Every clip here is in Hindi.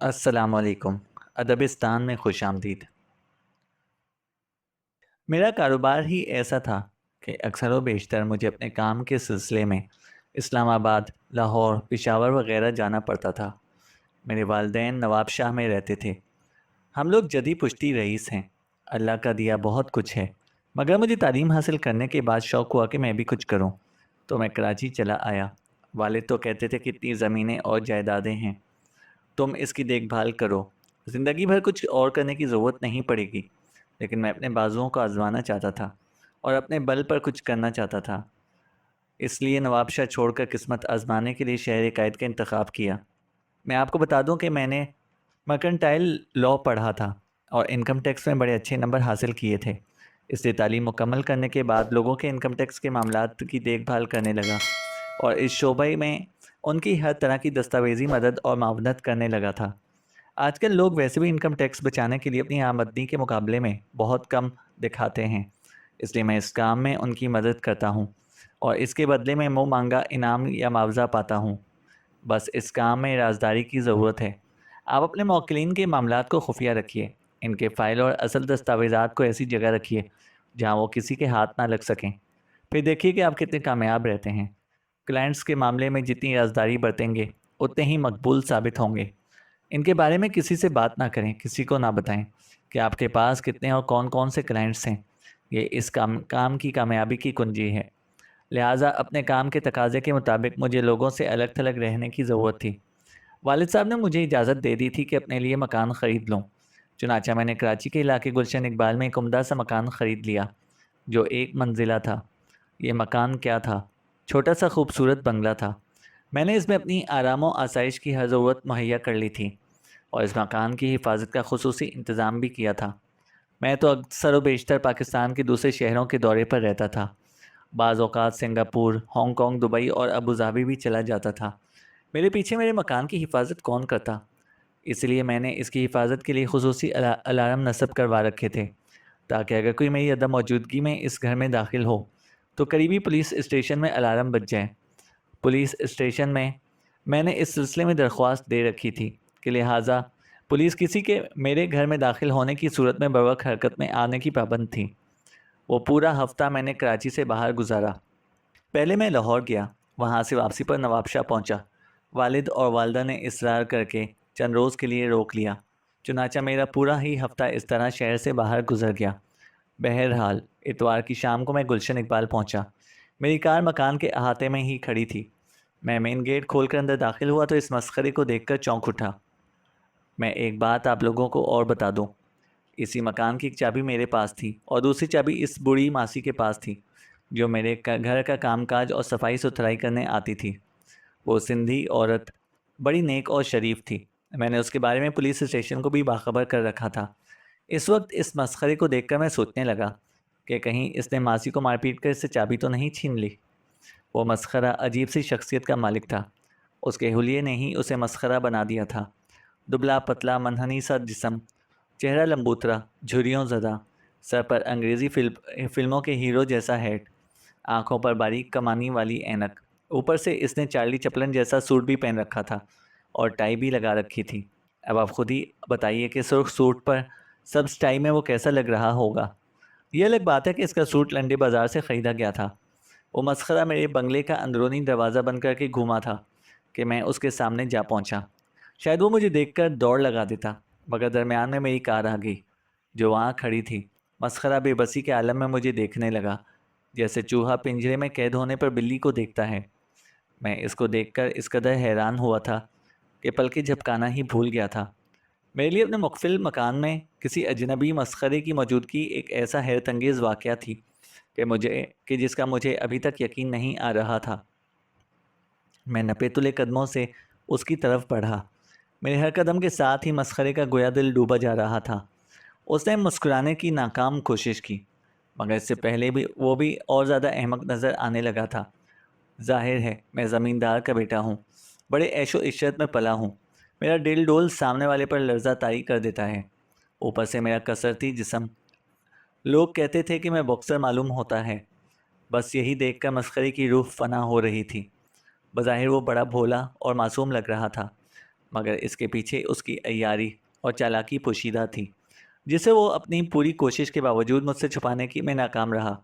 अस्सलामुअलैकुम। अदबिस्तान में खुशामदीद। मेरा कारोबार ही ऐसा था कि अक्सर व बेशतर मुझे अपने काम के सिलसिले में इस्लामाबाद, लाहौर, पेशावर वगैरह जाना पड़ता था। मेरे वालिदैन नवाबशाह में रहते थे। हम लोग जदी पुश्ती रईस हैं। अल्लाह का दिया बहुत कुछ है, मगर मुझे तालीम हासिल करने के बाद शौक़ हुआ कि मैं भी कुछ करूं, तो मैं कराची चला आया। वालिद तो कहते थे कितनी ज़मीनें और जायदादें हैं, तुम इसकी देखभाल करो, ज़िंदगी भर कुछ और करने की ज़रूरत नहीं पड़ेगी। लेकिन मैं अपने बाजुओं को आजमाना चाहता था और अपने बल पर कुछ करना चाहता था। इसलिए नवाबशाह छोड़कर किस्मत आजमाने के लिए शहर कायद का इंतखाब किया। मैं आपको बता दूं कि मैंने मर्केंटाइल लॉ पढ़ा था और इनकम टैक्स में बड़े अच्छे नंबर हासिल किए थे। इसलिए तालीम मुकम्मल करने के बाद लोगों के इनकम टैक्स के मामलात की देखभाल करने लगा और इस शोबे में उनकी हर तरह की दस्तावेजी मदद और मावनत करने लगा था। आजकल लोग वैसे भी इनकम टैक्स बचाने के लिए अपनी आमदनी के मुकाबले में बहुत कम दिखाते हैं, इसलिए मैं इस काम में उनकी मदद करता हूँ और इसके बदले में मुँह मांगा इनाम या मुआवजा पाता हूँ। बस इस काम में राजदारी की ज़रूरत है। आप अपने मौक्किलीन के मामलात को खुफिया रखिए। इनके फ़ाइल और असल दस्तावेज़ात को ऐसी जगह रखिए जहाँ वो किसी के हाथ ना लग सकें। फिर देखिए कि आप कितने कामयाब रहते हैं। क्लाइंट्स के मामले में जितनी राजदारी बरतेंगे, उतने ही मकबूल साबित होंगे। इनके बारे में किसी से बात ना करें, किसी को ना बताएं कि आपके पास कितने और कौन-कौन से क्लाइंट्स हैं। ये इस काम की कामयाबी की कुंजी है। लिहाजा अपने काम के तकाज़े के मुताबिक मुझे लोगों से अलग-थलग रहने की ज़रूरत थी। वालिद साहब ने मुझे इजाज़त दे दी थी कि अपने लिए मकान ख़रीद लूँ। चुनांचे मैंने कराची के इलाके गुलशन इकबाल में एक उम्दा सा मकान ख़रीद लिया, जो एक मंजिला था। ये मकान क्या था? छोटा सा खूबसूरत बंगला था। मैंने इसमें अपनी आराम व आसाइश की हर ज़रूरत मुहैया कर ली थी और इस मकान की हिफाजत का खुसूसी इंतज़ाम भी किया था। मैं तो अक्सर व बेशतर पाकिस्तान के दूसरे शहरों के दौरे पर रहता था। बाज़ औक़ात सिंगापुर, हांगकांग, दुबई और अबू धाबी भी चला जाता था। मेरे पीछे मेरे मकान की हिफाजत कौन करता? इसलिए मैंने इसकी हिफाजत के लिए खुसूसी अलार्म नस्ब करवा रखे थे, ताकि अगर कोई मेरी अदम मौजूदगी में इस घर में दाखिल हो तो करीबी पुलिस स्टेशन में अलार्म बज जाए। पुलिस स्टेशन में मैंने इस सिलसिले में दरख्वास्त दे रखी थी कि लिहाजा पुलिस किसी के मेरे घर में दाखिल होने की सूरत में बर्वक्त हरकत में आने की पाबंद थी। वो पूरा हफ्ता मैंने कराची से बाहर गुजारा। पहले मैं लाहौर गया, वहाँ से वापसी पर नवाबशाह पहुँचा। वालिद और वालदा ने इसरार करके चंद रोज़ के लिए रोक लिया। चुनाचा मेरा पूरा ही हफ्ता इस तरह शहर से बाहर गुजर गया। बहरहाल इतवार की शाम को मैं गुलशन इकबाल पहुँचा। मेरी कार मकान के अहाते में ही खड़ी थी। मैं मेन गेट खोलकर अंदर दाखिल हुआ तो इस मस्खरे को देखकर चौंक उठा। मैं एक बात आप लोगों को और बता दूं, इसी मकान की एक चाबी मेरे पास थी और दूसरी चाबी इस बूढ़ी मासी के पास थी, जो मेरे घर का कामकाज और सफाई सुथराई करने आती थी। वो सिंधी औरत बड़ी नेक और शरीफ थी। मैंने उसके बारे में पुलिस स्टेशन को भी बाखबर कर रखा था। इस वक्त इस मसखरे को देखकर मैं सोचने लगा कि कहीं इसने मासी को मारपीट कर इससे चाबी तो नहीं छीन ली। वो मसखरा अजीब सी शख्सियत का मालिक था। उसके हुलिये ने ही उसे मसखरा बना दिया था। दुबला पतला मनहनी सा जिस्म, चेहरा लंबूतरा, झुर्रियों ज़दा, सर पर अंग्रेज़ी फिल्मों के हीरो जैसा हैट, आंखों पर बारीक कमानी वाली ऐनक। ऊपर से इसने चार्ली चपलन जैसा सूट भी पहन रखा था और टाई भी लगा रखी थी। अब आप खुद ही बताइए कि सुर्ख सूट पर सब टाई में वो कैसा लग रहा होगा। यह अलग बात है कि इसका सूट लंडे बाज़ार से ख़रीदा गया था। वो मसखरा मेरे बंगले का अंदरूनी दरवाज़ा बंद करके घूमा था कि मैं उसके सामने जा पहुंचा। शायद वो मुझे देखकर दौड़ लगा देता, मगर दरमियान में मेरी कार आ गई, जो वहाँ खड़ी थी। मसखरा बेबसी के आलम में मुझे देखने लगा, जैसे चूहा पिंजरे में कैद होने पर बिल्ली को देखता है। मैं इसको देखकर इस कदर हैरान हुआ था कि पलके झपकाना ही भूल गया था। मेरे लिए अपने मुख्फिल मकान में किसी अजनबी मसखरे की मौजूदगी एक ऐसा हैरत अंगेज़ वाक़या थी कि जिसका मुझे अभी तक यकीन नहीं आ रहा था। मैं नपे-तुले कदमों से उसकी तरफ बढ़ा। मेरे हर कदम के साथ ही मसखरे का गोया दिल डूबा जा रहा था। उसने मुस्कुराने की नाकाम कोशिश की, मगर इससे पहले भी वो भी और ज़्यादा अहमक नज़र आने लगा था। ज़ाहिर है मैं ज़मींदार का बेटा हूँ, बड़े ऐशो इशरत में पला हूँ। मेरा दिल डोल सामने वाले पर लर्ज़ा तारी कर देता है। ऊपर से मेरा कसरती जिस्म। लोग कहते थे कि मैं बॉक्सर मालूम होता है। बस यही देखकर मसखरे की रूह फना हो रही थी। बज़ाहिर वो बड़ा भोला और मासूम लग रहा था, मगर इसके पीछे उसकी अय्यारी और चालाकी पोशीदा थी, जिसे वो अपनी पूरी कोशिश के बावजूद मुझसे छुपाने की मैं नाकाम रहा।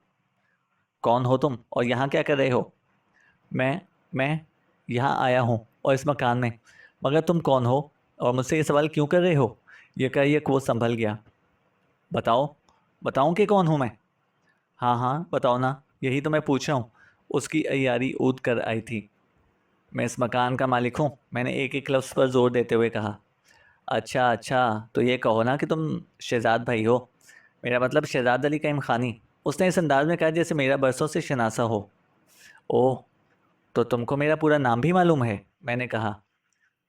कौन हो तुम और यहाँ क्या कर रहे हो? मैं यहाँ आया हूँ और इस मकान में, मगर तुम कौन हो और मुझसे ये सवाल क्यों कर रहे हो? ये कह ये वो संभल गया। बताओ, बताऊँ कि कौन हूँ मैं? हाँ हाँ बताओ ना, यही तो मैं पूछ रहा हूँ। उसकी अय्यारी ऊद कर आई थी। मैं इस मकान का मालिक हूँ, मैंने एक एक लफ्ज़ पर जोर देते हुए कहा। अच्छा अच्छा, तो ये कहो ना कि तुम शहजाद भाई हो, मेरा मतलब शहजाद अली करीम खानी। उसने इस अंदाज में कहा जैसे मेरा बरसों से शनासा हो। ओह, तो तुमको मेरा पूरा नाम भी मालूम है? मैंने कहा।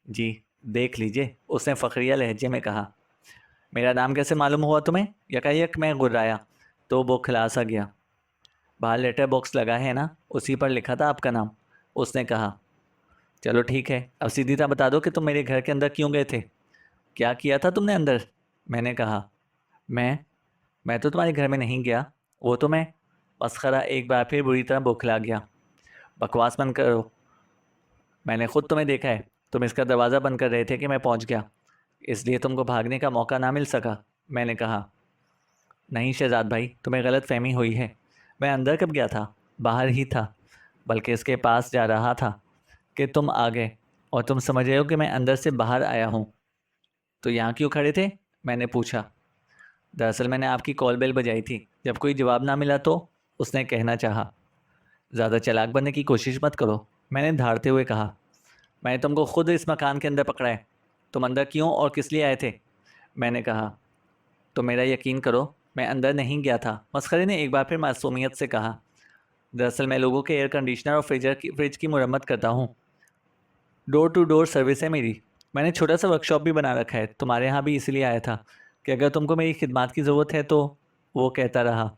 जी, देख लीजिए, उसने फ़खरिया लहजे में कहा। मेरा नाम कैसे मालूम हुआ तुम्हें? यकायक मैं गुर्राया तो वो खिलासा गया। बाहर लेटर बॉक्स लगा है ना, उसी पर लिखा था आपका नाम, उसने कहा। चलो ठीक है, अब सीधी तरह बता दो कि तुम मेरे घर के अंदर क्यों गए थे? क्या किया था तुमने अंदर? मैंने कहा। मैं मैं तो तुम्हारे घर में नहीं गया। वो तो मैं। मस्खरा एक बार फिर बुरी तरह बौखला गया। बकवास बंद करो, मैंने खुद तुम्हें देखा है। तुम इसका दरवाज़ा बंद कर रहे थे कि मैं पहुंच गया, इसलिए तुमको भागने का मौका ना मिल सका। मैंने कहा। नहीं शहजाद भाई, तुम्हें गलत फहमी हुई है। मैं अंदर कब गया था? बाहर ही था, बल्कि इसके पास जा रहा था कि तुम आ गए, और तुम समझ रहे हो कि मैं अंदर से बाहर आया हूँ। तो यहाँ क्यों खड़े थे? मैंने पूछा। दरअसल मैंने आपकी कॉल बेल बजाई थी, जब कोई जवाब ना मिला तो, उसने कहना चाहा। ज़्यादा चालाक बनने की कोशिश मत करो, मैंने धारते हुए कहा। मैंने तुमको खुद इस मकान के अंदर पकड़ा है। तुम अंदर क्यों और किस लिए आए थे? मैंने कहा। तो मेरा यकीन करो, मैं अंदर नहीं गया था, मस्खरे ने एक बार फिर मासूमियत से कहा। दरअसल मैं लोगों के एयर कंडीशनर और फ्रिज की मुरम्मत करता हूँ। डोर टू डोर सर्विस है मेरी। मैंने छोटा सा वर्कशॉप भी बना रखा है, तुम्हारे यहाँ भी इसलिए आया था कि अगर तुमको मेरी खिदमत की ज़रूरत है तो। वो कहता रहा।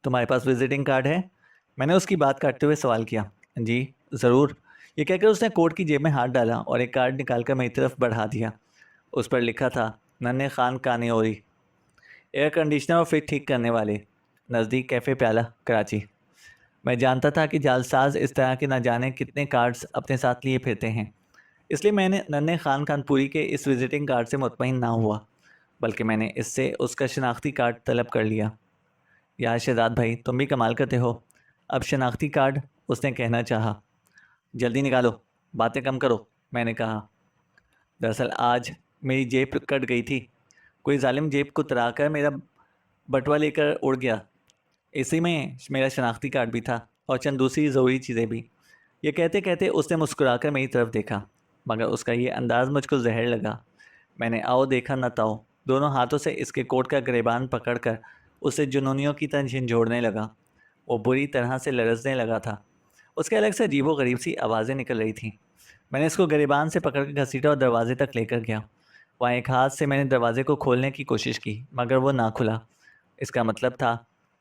तुम्हारे पास विजिटिंग कार्ड है? मैंने उसकी बात काटते हुए सवाल किया। जी ज़रूर। ये कहकर उसने कोट की जेब में हाथ डाला और एक कार्ड निकालकर मेरी तरफ बढ़ा दिया। उस पर लिखा था, नन्हे खान कानेओरी, एयर कंडीशनर और फ्रिज ठीक करने वाले, नज़दीक कैफ़े प्याला, कराची। मैं जानता था कि जालसाज इस तरह के न जाने कितने कार्ड्स अपने साथ लिए फिरते हैं, इसलिए मैंने नन्हे खान कानपुरी के इस विजिटिंग कार्ड से मुतमईन ना हुआ, बल्कि मैंने इससे उसका शनाख्ती कार्ड तलब कर लिया। यार शहजाद भाई, तुम भी कमाल करते हो। अब शनाख्ती कार्ड, उसने कहना चाहा। जल्दी निकालो, बातें कम करो, मैंने कहा। दरअसल आज मेरी जेब कट गई थी। कोई जालिम जेब को तराकर मेरा बटुआ लेकर उड़ गया। इसी में मेरा शनाख्ती कार्ड भी था और चंद दूसरी ज़रूरी चीज़ें भी। ये कहते कहते उसने मुस्कुराकर मेरी तरफ देखा, मगर उसका ये अंदाज़ मुझको जहर लगा। मैंने आओ देखा न ताओ दोनों हाथों से इसके कोट का गिरेबान पकड़कर उसे जुनूनियों की तरह झिंझोड़ने लगा। वो बुरी तरह से लरजने लगा था। उसके अलग से अजीबो गरीब सी आवाज़ें निकल रही थीं। मैंने इसको गिरेबान से पकड़ कर घसीटा और दरवाजे तक लेकर गया। वहाँ एक हाथ से मैंने दरवाजे को खोलने की कोशिश की, मगर वो ना खुला। इसका मतलब था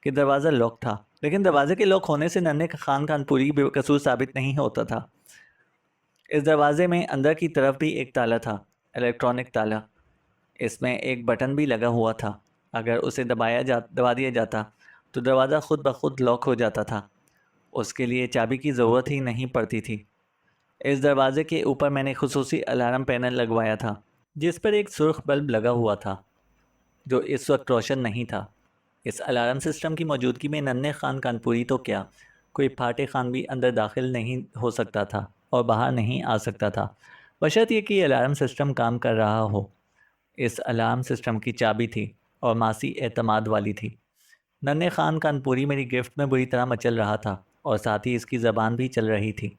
कि दरवाज़ा लॉक था, लेकिन दरवाजे के लॉक होने से नन्हे खान कानपुरी बेकसूर साबित नहीं होता था। इस दरवाजे में अंदर की तरफ भी एक ताला था, इलेक्ट्रॉनिक ताला। इसमें एक बटन भी लगा हुआ था। अगर उसे दबा दिया जाता तो दरवाज़ा खुद ब खुद लॉक हो जाता था। उसके लिए चाबी की ज़रूरत ही नहीं पड़ती थी। इस दरवाजे के ऊपर मैंने खुसूसी अलार्म पैनल लगवाया था, जिस पर एक सुर्ख बल्ब लगा हुआ था, जो इस वक्त रोशन नहीं था। इस अलार्म सिस्टम की मौजूदगी में नन्हे खान कानपुरी तो क्या, कोई फाटे खान भी अंदर दाखिल नहीं हो सकता था और बाहर नहीं आ सकता था, बशर्त ये कि अलार्म सिस्टम काम कर रहा हो। इस अलार्म सिस्टम की चाबी थी और मासी एतमाद वाली थी। नन्हे खान कानपुरी मेरी गिरफ्त में बुरी तरह मचल रहा था और साथ ही इसकी ज़बान भी चल रही थी।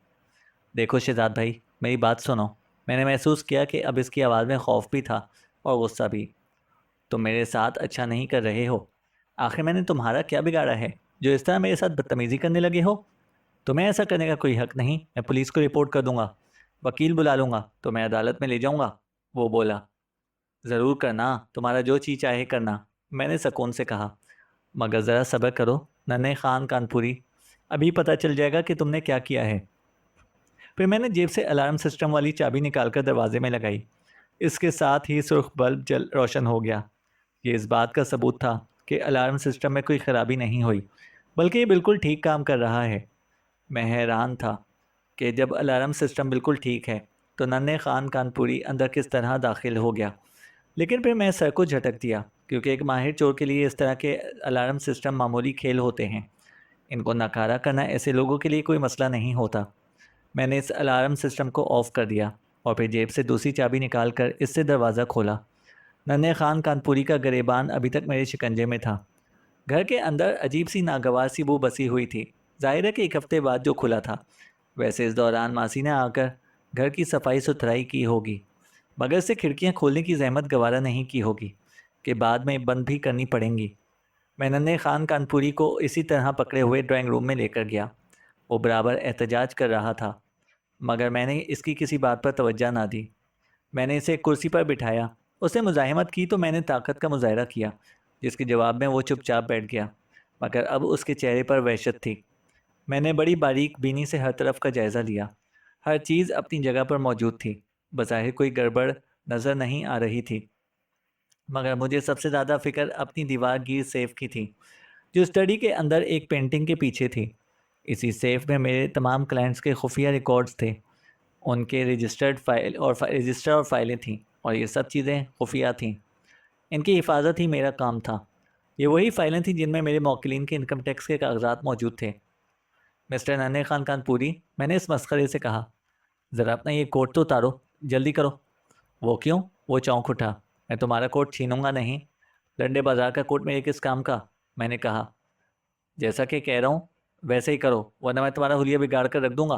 देखो शहजाद भाई, मेरी बात सुनो। मैंने महसूस किया कि अब इसकी आवाज़ में खौफ भी था और गुस्सा भी। तुम मेरे साथ अच्छा नहीं कर रहे हो। आखिर मैंने तुम्हारा क्या बिगाड़ा है जो इस तरह मेरे साथ बदतमीज़ी करने लगे हो? तुम्हें ऐसा करने का कोई हक नहीं। मैं पुलिस को रिपोर्ट कर दूंगा, वकील बुला लूँगा, तो मैं अदालत में ले जाऊँगा। वो बोला। ज़रूर करना, तुम्हारा जो चीज़ चाहे करना, मैंने सुकून से कहा। मगर ज़रा सब्र करो नन्हे खान कानपुरी, अभी पता चल जाएगा कि तुमने क्या किया है। फिर मैंने जेब से अलार्म सिस्टम वाली चाबी निकालकर दरवाजे में लगाई। इसके साथ ही सुर्ख बल्ब जल रोशन हो गया। ये इस बात का सबूत था कि अलार्म सिस्टम में कोई ख़राबी नहीं हुई, बल्कि ये बिल्कुल ठीक काम कर रहा है। मैं हैरान था कि जब अलार्म सिस्टम बिल्कुल ठीक है तो नन्हे खान कानपुरी अंदर किस तरह दाखिल हो गया, लेकिन फिर मैं सर को झटक दिया, क्योंकि एक माहिर चोर के लिए इस तरह के अलार्म सिस्टम मामूली खेल होते हैं। इनको नकारा करना ऐसे लोगों के लिए कोई मसला नहीं होता। मैंने इस अलार्म सिस्टम को ऑफ कर दिया और फिर जेब से दूसरी चाबी निकाल कर इससे दरवाज़ा खोला। नन्हे खान कानपुरी का गरेबान अभी तक मेरे शिकंजे में था। घर के अंदर अजीब सी नागवार सी बू बसी हुई थी। जाहिर है कि एक हफ्ते बाद जो खुला था। वैसे इस दौरान मासी ने आकर घर की सफाई सुथराई की होगी, मगर से खिड़कियां खोलने की जहमत गवारा नहीं की होगी कि बाद में बंद भी करनी पड़ेंगी। मैं नन्हे खान कानपुरी को इसी तरह पकड़े हुए ड्राइंग रूम में लेकर गया। वो बराबर एहतजाज कर रहा था, मगर मैंने इसकी किसी बात पर तवज्जो ना दी। मैंने इसे कुर्सी पर बिठाया। उसने मुज़ाहिमत की तो मैंने ताकत का मुजाहरा किया, जिसके जवाब में वो चुपचाप बैठ गया, मगर अब उसके चेहरे पर वहशत थी। मैंने बड़ी बारीक बीनी से हर तरफ का जायज़ा लिया। हर चीज़ अपनी जगह पर मौजूद थी। बज़ाहिर कोई गड़बड़ नज़र नहीं आ रही थी, मगर मुझे सबसे ज़्यादा फ़िक्र अपनी दीवारगीर सेफ़ की थी, जो स्टडी के अंदर एक पेंटिंग के पीछे थी। इसी सेफ़ में मेरे तमाम क्लाइंट्स के खुफिया रिकॉर्ड्स थे। उनके रजिस्टर और फाइलें थीं, और ये सब चीज़ें खुफिया थीं। इनकी हिफाजत ही मेरा काम था। ये वही फाइलें थीं जिनमें मेरे मौक्किलीन के इनकम टैक्स के कागजात मौजूद थे। मिस्टर नन्हे खान कानपुरी, मैंने इस मस्खरे से कहा, ज़रा अपना ये कोट तो उतारो, जल्दी करो। वो क्यों? वो चौंक उठा। मैं तुम्हारा कोट छीनूंगा नहीं। लंडे बाजार का कोट मेरे किस काम का? मैंने कहा। जैसा कि कह रहा हूँ वैसे ही करो, वरना मैं तुम्हारा हुलिया बिगाड़ कर रख दूंगा।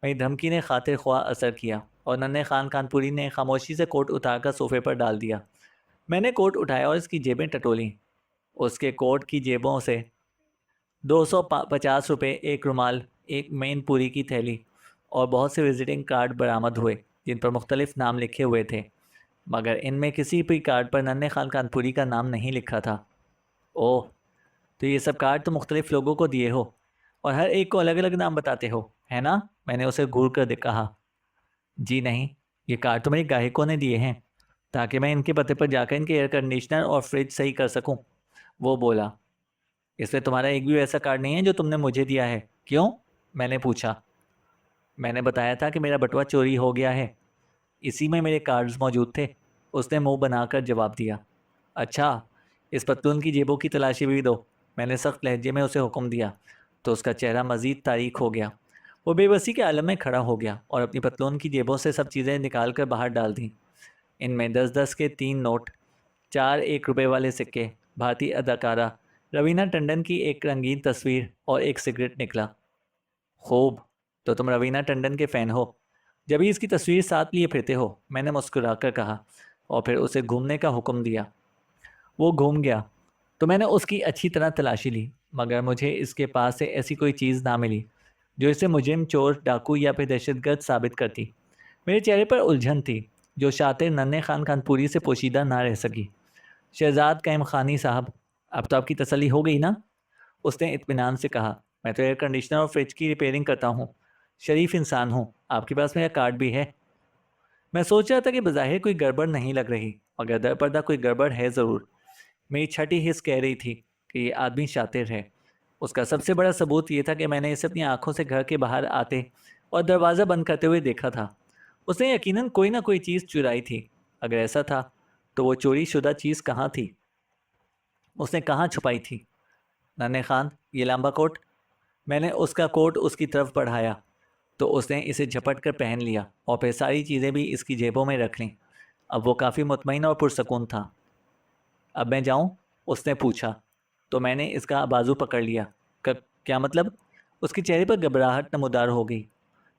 मेरी धमकी ने खातिर ख्वाह असर किया और नन्हे खान कानपुरी ने खामोशी से कोट उतारकर सोफे पर डाल दिया। मैंने कोट उठाया और इसकी जेबें टटोलीं। उसके कोट की जेबों से 250 रुपये, एक रुमाल, एक मेन पूरी की थैली और बहुत से विजिटिंग कार्ड बरामद हुए, जिन पर मुख्तलिफ नाम लिखे हुए थे, मगर इनमें किसी भी कार्ड पर नन्हे खान कानपुरी का नाम नहीं लिखा था। ओह, तो ये सब कार्ड तो मुख्तलिफ लोगों को दिए हो और हर एक को अलग अलग नाम बताते हो, है ना? मैंने उसे घूर कर कहा। जी नहीं, ये कार्ड तो मेरे ग्राहकों ने दिए हैं, ताकि मैं इनके पते पर जाकर इनके एयर कंडीशनर और फ्रिज सही कर सकूं। वो बोला। इसमें तुम्हारा एक भी वैसा कार्ड नहीं है जो तुमने मुझे दिया है, क्यों? मैंने पूछा। मैंने बताया था कि मेरा बटुआ चोरी हो गया है, इसी में मेरे कार्ड्स मौजूद थे। उसने मुंह बनाकर जवाब दिया। अच्छा, इस पतलून की जेबों की तलाशी भी दो, मैंने सख्त लहजे में उसे हुक्म दिया। तो उसका चेहरा मज़ीद तारीख हो गया। वो बेबसी के आलम में खड़ा हो गया और अपनी पतलून की जेबों से सब चीज़ें निकाल कर बाहर डाल दी। इनमें 10-10 के 3 नोट, 4 1 रुपये वाले सिक्के, भारतीय अदाकारा रवीना टंडन की एक रंगीन तस्वीर और एक सिगरेट निकला। खूब, तो तुम रवीना टंडन के फ़ैन हो, जब ही इसकी तस्वीर साथ लिए फिरते हो, मैंने मुस्कुराकर कहा और फिर उसे घूमने का हुक्म दिया। वो घूम गया तो मैंने उसकी अच्छी तरह तलाशी ली, मगर मुझे इसके पास से ऐसी कोई चीज़ ना मिली जो इसे मुजरिम, चोर, डाकू या फिर दहशतगर्द साबित करती। मेरे चेहरे पर उलझन थी, जो शातिर नन्हे खान कानपुरी से पोशीदा ना रह सकी। शहजाद कैम खानी साहब, अब तो आपकी तसल्ली हो गई ना? उसने इत्मीनान से कहा। मैं तो एयर कंडीशनर और फ्रिज की रिपेयरिंग करता हूँ, शरीफ इंसान हूँ। आपके पास मेरा कार्ड भी है। मैं सोच रहा था कि बज़ाहिर कोई गड़बड़ नहीं लग रही, मगर दरपर्दा कोई गड़बड़ है ज़रूर। मेरी छठी हिस्स कह रही थी कि ये आदमी शातिर है। उसका सबसे बड़ा सबूत ये था कि मैंने इसे अपनी आंखों से घर के बाहर आते और दरवाज़ा बंद करते हुए देखा था। उसने यकीनन कोई ना कोई चीज़ चुराई थी। अगर ऐसा था तो वो चोरी शुदा चीज़ कहाँ थी? उसने कहाँ छुपाई थी? नन्हे खान, ये लंबा कोट। मैंने उसका कोट उसकी तरफ बढ़ाया तो उसने इसे झपट कर पहन लिया और फिर सारी चीज़ें भी इसकी जेबों में रख लीं। अब वो काफ़ी मुतमईन और पुरसकून था। अब मैं जाऊं? उसने पूछा। तो मैंने इसका बाजू पकड़ लिया। क्या मतलब? उसके चेहरे पर घबराहट नमूदार हो गई।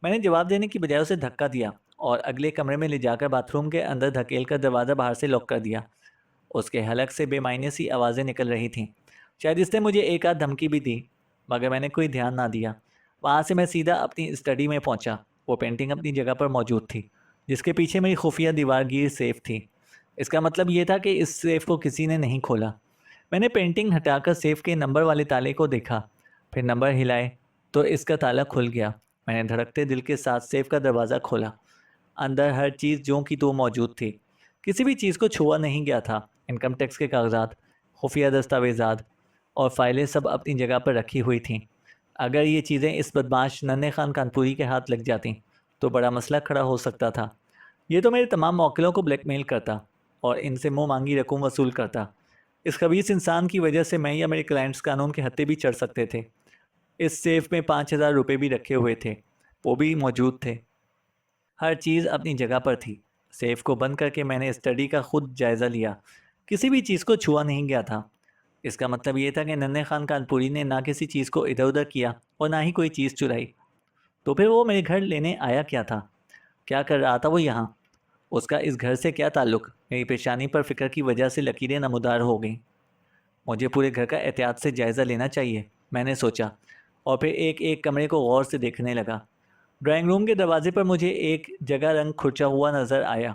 मैंने जवाब देने की बजाय उसे धक्का दिया और अगले कमरे में ले जाकर बाथरूम के अंदर धकेल कर दरवाज़ा बाहर से लॉक कर दिया। उसके हलक से बेमायने सी आवाज़ें निकल रही थीं। शायद इसने मुझे एक आध धमकी भी दी, मगर मैंने कोई ध्यान ना दिया। वहाँ से मैं सीधा अपनी स्टडी में पहुँचा। वो पेंटिंग अपनी जगह पर मौजूद थी, जिसके पीछे मेरी खुफिया दीवारगीर सेफ थी। इसका मतलब ये था कि इस सेफ को किसी ने नहीं खोला। मैंने पेंटिंग हटाकर सेफ के नंबर वाले ताले को देखा, फिर नंबर हिलाए तो इसका ताला खुल गया। मैंने धड़कते दिल के साथ सेफ का दरवाज़ा खोला। अंदर हर चीज़ ज्यों की त्यों मौजूद थी। किसी भी चीज़ को छुआ नहीं गया था। इनकम टैक्स के कागजात, खुफिया दस्तावेजात और फाइलें सब अपनी जगह पर रखी हुई थीं। अगर ये चीज़ें इस बदमाश नन्हे खान कानपुरी के हाथ लग जाती तो बड़ा मसला खड़ा हो सकता था। ये तो मेरे तमाम मौक्किलों को ब्लैकमेल करता और इनसे मुंह मांगी रकम वसूल करता। इस खबीस इंसान की वजह से मैं या मेरे क्लाइंट्स कानून के हत्थे भी चढ़ सकते थे। इस सेफ में 5,000 रुपये भी रखे हुए थे, वो भी मौजूद थे। हर चीज़ अपनी जगह पर थी। सेफ को बंद करके मैंने स्टडी का खुद जायज़ा लिया। किसी भी चीज़ को छुआ नहीं गया था। इसका मतलब ये था कि नन्हे खान कानपुरी ने ना किसी चीज़ को इधर उधर किया और ना ही कोई चीज़ चुराई। तो फिर वो मेरे घर लेने आया क्या था? क्या कर रहा था वो यहाँ? उसका इस घर से क्या ताल्लुक? मेरी पेशानी पर फिक्र की वजह से लकीरें नमूदार हो गईं। मुझे पूरे घर का एहतियात से जायज़ा लेना चाहिए, मैंने सोचा, और फिर एक एक कमरे को गौर से देखने लगा। ड्राइंग रूम के दरवाजे पर मुझे एक जगह रंग खुर्चा हुआ नज़र आया।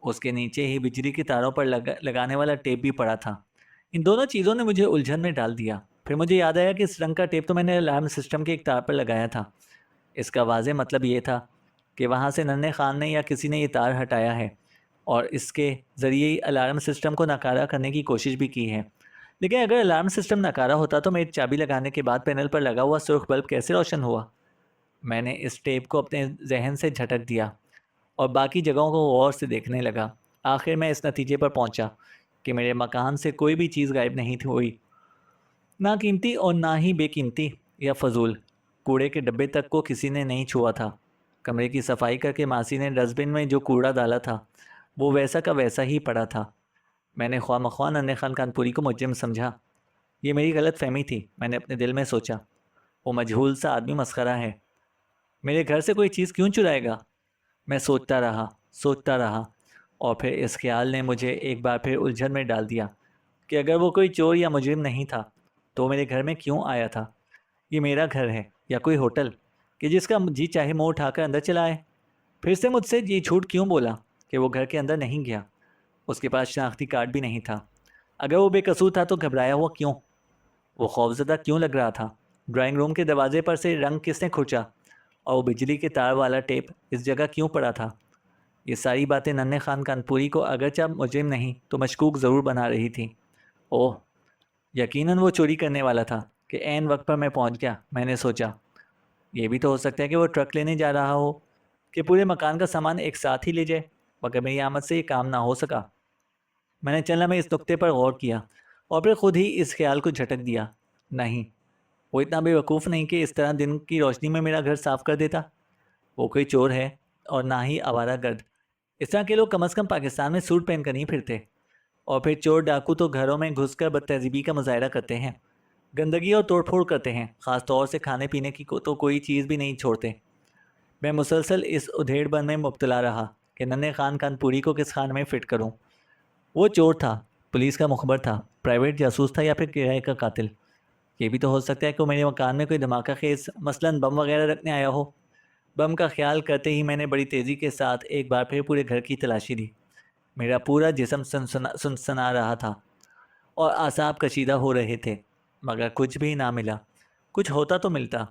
उसके नीचे ही बिजली के तारों पर लगाने वाला टेप भी पड़ा था। इन दोनों चीज़ों ने मुझे उलझन में डाल दिया। फिर मुझे याद आया कि इस रंग का टेप तो मैंने अलार्म सिस्टम के एक तार पर लगाया था। इसका वाज़ेह मतलब ये था कि वहाँ से नन्हे खान ने या किसी ने ये तार हटाया है और इसके ज़रिए ही अलार्म सिस्टम को नकारा करने की कोशिश भी की है। लेकिन अगर अलार्म सिस्टम नकारा होता तो मेरी चाबी लगाने के बाद पैनल पर लगा हुआ सुर्ख बल्ब कैसे रोशन हुआ? मैंने इस टेप को अपने जहन से झटक दिया और बाकी जगहों को गौर से देखने लगा। आखिर मैं इस नतीजे पर पहुंचा कि मेरे मकान से कोई भी चीज़ गायब नहीं थी हुई, ना कीमती और ना ही बेकीमती या फजूल। कूड़े के डब्बे तक को किसी ने नहीं छुआ था। कमरे की सफाई करके मासी ने डस्टबिन में जो कूड़ा डाला था वो वैसा का वैसा ही पड़ा था। मैंने ख्वामख्वा नन्हे खान कानपुरी को मुजरिम समझा। ये मेरी गलत फहमी थी, मैंने अपने दिल में सोचा। वो मजहूल सा आदमी मस्खरा है, मेरे घर से कोई चीज़ क्यों चुराएगा? मैं सोचता रहा और फिर इस ख्याल ने मुझे एक बार फिर उलझन में डाल दिया कि अगर वो कोई चोर या मुजरिम नहीं था तो मेरे घर में क्यों आया था? ये मेरा घर है या कोई होटल कि जिसका जी चाहे मुंह उठाकर अंदर चला आए? फिर से मुझसे ये झूठ क्यों बोला कि वो घर के अंदर नहीं गया? उसके पास शनाख्ती कार्ड भी नहीं था। अगर वो बेकसूर था तो घबराया हुआ क्यों? वो खौफजदा क्यों लग रहा था? ड्राइंग रूम के दरवाजे पर से रंग किसने खुंचा? और वो बिजली के तार वाला टेप इस जगह क्यों पड़ा था? ये सारी बातें नन्हे खान कानपुरी को अगरचे मुजरिम नहीं तो मशकूक ज़रूर बना रही थी। ओह, यकीनन वो चोरी करने वाला था कि ऐन वक्त पर मैं पहुंच गया। मैंने सोचा, ये भी तो हो सकता है कि वो ट्रक लेने जा रहा हो कि पूरे मकान का सामान एक साथ ही ले जाए, मगर मेरी आमद से ये काम ना हो सका। मैंने चलना में इस नुक्ते पर गौर किया और फिर खुद ही इस ख्याल को झटक दिया। नहीं, वो इतना बेवकूफ़ नहीं कि इस तरह दिन की रोशनी में मेरा घर साफ कर देता। वो कोई चोर है और ना ही आवारागर्द। इस तरह के लोग कम अज़ कम पाकिस्तान में सूट पहन कर नहीं फिरते। और फिर चोर डाकू तो घरों में घुसकर बदतहजीबी का मुजाहरा करते हैं, गंदगी और तोड़फोड़ करते हैं, ख़ास तौर से खाने पीने की को तो कोई चीज़ भी नहीं छोड़ते। मैं मुसलसल इस उधेड़बन में मुब्तला रहा कि नन्हे खान कानपुरी को किस खाने में फ़िट करूं। वो चोर था, पुलिस का मुखबर था, प्राइवेट जासूस था या फिर किराए का कातिल? ये भी तो हो सकता है कि वो मेरे मकान में कोई धमाका खेज मसलन बम वगैरह रखने आया हो। बम का ख्याल करते ही मैंने बड़ी तेज़ी के साथ एक बार फिर पूरे घर की तलाशी दी। मेरा पूरा जिस्म सनसना रहा था और आसाब कशीदा हो रहे थे, मगर कुछ भी ना मिला। कुछ होता तो मिलता।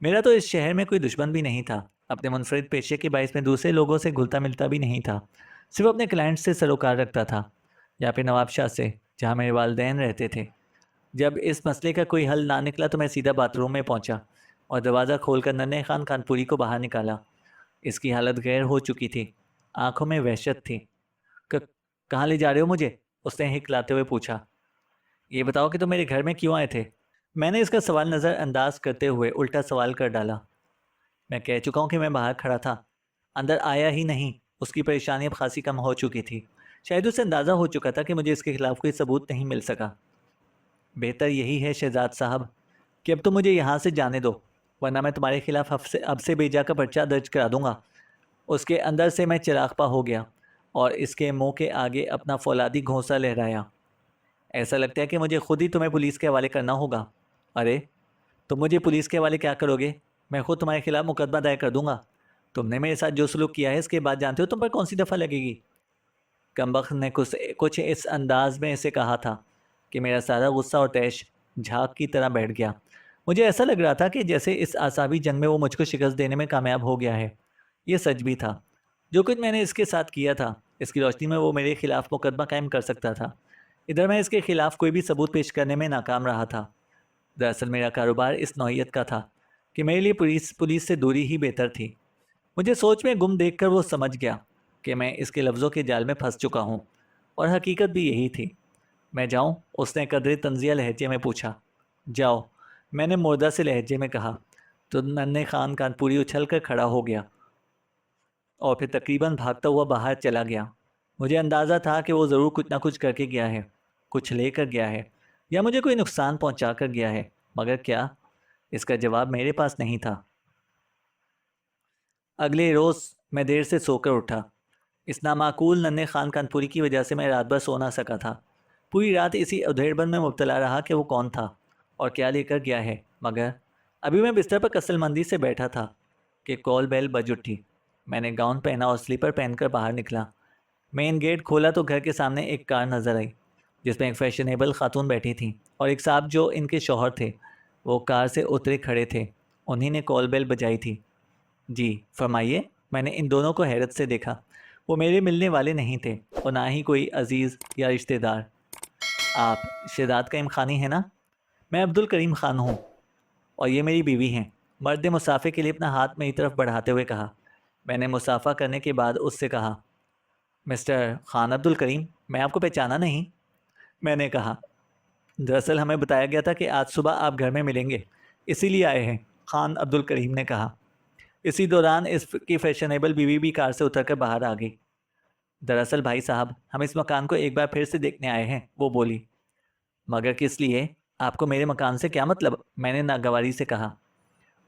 मेरा तो इस शहर में कोई दुश्मन भी नहीं था। अपने मुनफरिद पेशे के बायस में दूसरे लोगों से घुलता मिलता भी नहीं था। सिर्फ अपने क्लाइंट से सरोकार रखता था, या फिर नवाबशाह से, जहाँ मेरे वालिदैन रहते थे। जब इस मसले का कोई हल ना निकला तो मैं सीधा बाथरूम में पहुंचा और दरवाज़ा खोलकर नन्हे खान कानपुरी को बाहर निकाला। इसकी हालत गैर हो चुकी थी, आंखों में वहशत थी। क कहाँ ले जा रहे हो मुझे? उसने हिकलाते हुए पूछा। ये बताओ कि तुम मेरे घर में क्यों आए थे? मैंने इसका सवाल नज़रअंदाज करते हुए उल्टा सवाल कर डाला। मैं कह चुका हूँ कि मैं बाहर खड़ा था, अंदर आया ही नहीं। उसकी परेशानी अब खासी कम हो चुकी थी। शायद उसे अंदाज़ा हो चुका था कि मुझे इसके खिलाफ कोई सबूत नहीं मिल सका। बेहतर यही है शहजाद साहब कि अब तो मुझे यहाँ से जाने दो, वरना मैं तुम्हारे खिलाफ अब से बेजा का पर्चा दर्ज करा दूंगा। उसके अंदर से मैं चिरागपा हो गया और इसके मुंह के आगे अपना फौलादी घोंसा लहराया। ऐसा लगता है कि मुझे खुद ही तुम्हें पुलिस के हवाले करना होगा। अरे, तुम मुझे पुलिस के हवाले क्या करोगे? मैं खुद तुम्हारे खिलाफ मुकदमा दायर कर दूंगा। तुमने मेरे साथ जो सलूक किया है इसके बाद जानते हो तुम पर कौन सी दफ़ा लगेगी? कमबख्त ने कुछ इस अंदाज में इसे कहा था कि मेरा सारा गुस्सा और तैश झाग की तरह बैठ गया। मुझे ऐसा लग रहा था कि जैसे इस आसाबी जंग में वो मुझको शिकस्त देने में कामयाब हो गया है। ये सच भी था। जो कुछ मैंने इसके साथ किया था, इसकी रोशनी में वो मेरे खिलाफ मुकदमा कायम कर सकता था। इधर मैं इसके खिलाफ कोई भी सबूत पेश करने में नाकाम रहा था। दरअसल मेरा कारोबार इस नौइयत का था कि मेरे लिए पुलिस पुलिस से दूरी ही बेहतर थी। मुझे सोच में गुम देखकर वो समझ गया कि मैं इसके लफ्ज़ों के जाल में फंस चुका हूँ, और हकीकत भी यही थी। मैं जाऊँ? उसने कदरे तंजिया लहजे में पूछा। जाओ, मैंने मुर्दा से लहजे में कहा। तो नन्हे खान कानपुरी उछल कर खड़ा हो गया और फिर तकरीबन भागता हुआ बाहर चला गया। मुझे अंदाज़ा था कि वो ज़रूर कुछ ना कुछ करके गया है, कुछ लेकर गया है, या मुझे कोई नुकसान पहुंचा कर गया है, मगर क्या? इसका जवाब मेरे पास नहीं था। अगले रोज़ मैं देर से सोकर उठा। इस नामाकूल नन्हे खान कानपुरी की वजह से मैं रात भर सो ना सका था। पूरी रात इसी उधेड़बन में मुब्तला रहा कि वो कौन था और क्या लेकर गया है, मगर अभी मैं बिस्तर पर कसलमंदी से बैठा था कि कॉल बेल बज उठी। मैंने गाउन पहना और स्लीपर पहनकर बाहर निकला। मेन गेट खोला तो घर के सामने एक कार नज़र आई, जिसमें एक फैशनेबल खातून बैठी थी और एक साहब जो इनके शौहर थे। वो कार से उतरे खड़े थे। उन्हीं ने कॉल बेल बजाई थी। जी, फरमाइए। मैंने इन दोनों को हैरत से देखा। वो मेरे मिलने वाले नहीं थे और ना ही कोई अजीज़ या रिश्तेदार। आप शहजाद करीम खानी है ना? मैं अब्दुल करीम खान हूँ और ये मेरी बीवी हैं। मर्द मुसाफे के लिए अपना हाथ मेरी तरफ बढ़ाते हुए कहा। मैंने मुसाफा करने के बाद उससे कहा, मिस्टर खान अब्दुल करीम, मैं आपको पहचाना नहीं। मैंने कहा, दरअसल हमें बताया गया था कि आज सुबह आप घर में मिलेंगे, इसीलिए आए हैं। खान अब्दुल करीम ने कहा। इसी दौरान इसकी फैशनेबल बीवी भी कार से उतरकर बाहर आ गई। दरअसल भाई साहब, हम इस मकान को एक बार फिर से देखने आए हैं, वो बोली। मगर किस लिए? आपको मेरे मकान से क्या मतलब? मैंने नागवारी से कहा।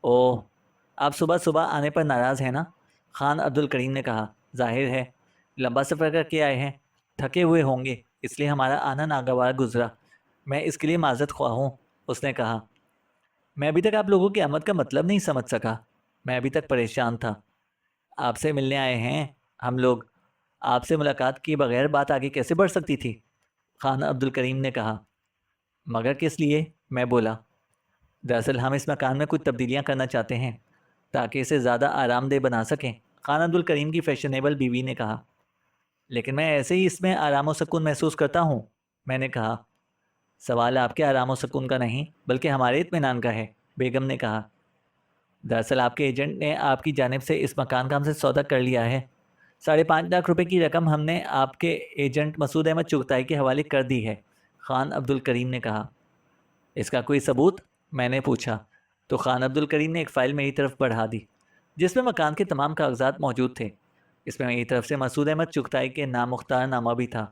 ओह, आप सुबह सुबह आने पर नाराज़ हैं ना? खान अब्दुल करीम ने कहा। जाहिर है, लंबा सफ़र करके आए हैं, थके हुए होंगे, इसलिए हमारा आना नागवार गुजरा। मैं इसके लिए माजरत ख्वाह हूँ, उसने कहा। मैं अभी तक आप लोगों की आमद का मतलब नहीं समझ सका। मैं अभी तक परेशान था। आपसे मिलने आए हैं हम लोग। आपसे मुलाकात किए बगैर बात आगे कैसे बढ़ सकती थी? खान अब्दुल करीम ने कहा। मगर किस लिए? मैं बोला। दरअसल हम इस मकान में कुछ तब्दीलियां करना चाहते हैं ताकि इसे ज़्यादा आरामदेह बना सकें, खान अब्दुल करीम की फैशनेबल बीवी ने कहा। लेकिन मैं ऐसे ही इसमें आराम और सुकून महसूस करता हूँ, मैंने कहा। सवाल आपके आराम और सुकून का नहीं बल्कि हमारे इत्मीनान का है, बेगम ने कहा। दरअसल आपके एजेंट ने आपकी जानिब से इस मकान का हमसे सौदा कर लिया है। 5.5 लाख रुपए की रकम हमने आपके एजेंट मसूद अहमद चुगताई के हवाले कर दी है, खान अब्दुल करीम ने कहा। इसका कोई सबूत? मैंने पूछा। तो खान अब्दुल करीम ने एक फ़ाइल मेरी तरफ बढ़ा दी, जिसमें मकान के तमाम कागजात मौजूद थे। इसमें मेरी तरफ से मसूद अहमद चुगताई के नामुख्तार नामा भी था।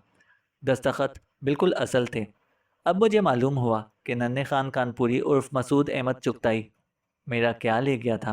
दस्तखत बिल्कुल असल थे। अब मुझे मालूम हुआ कि नन्हे खान कानपुरी उर्फ मसूद अहमद चुगताई मेरा क्या ले गया था।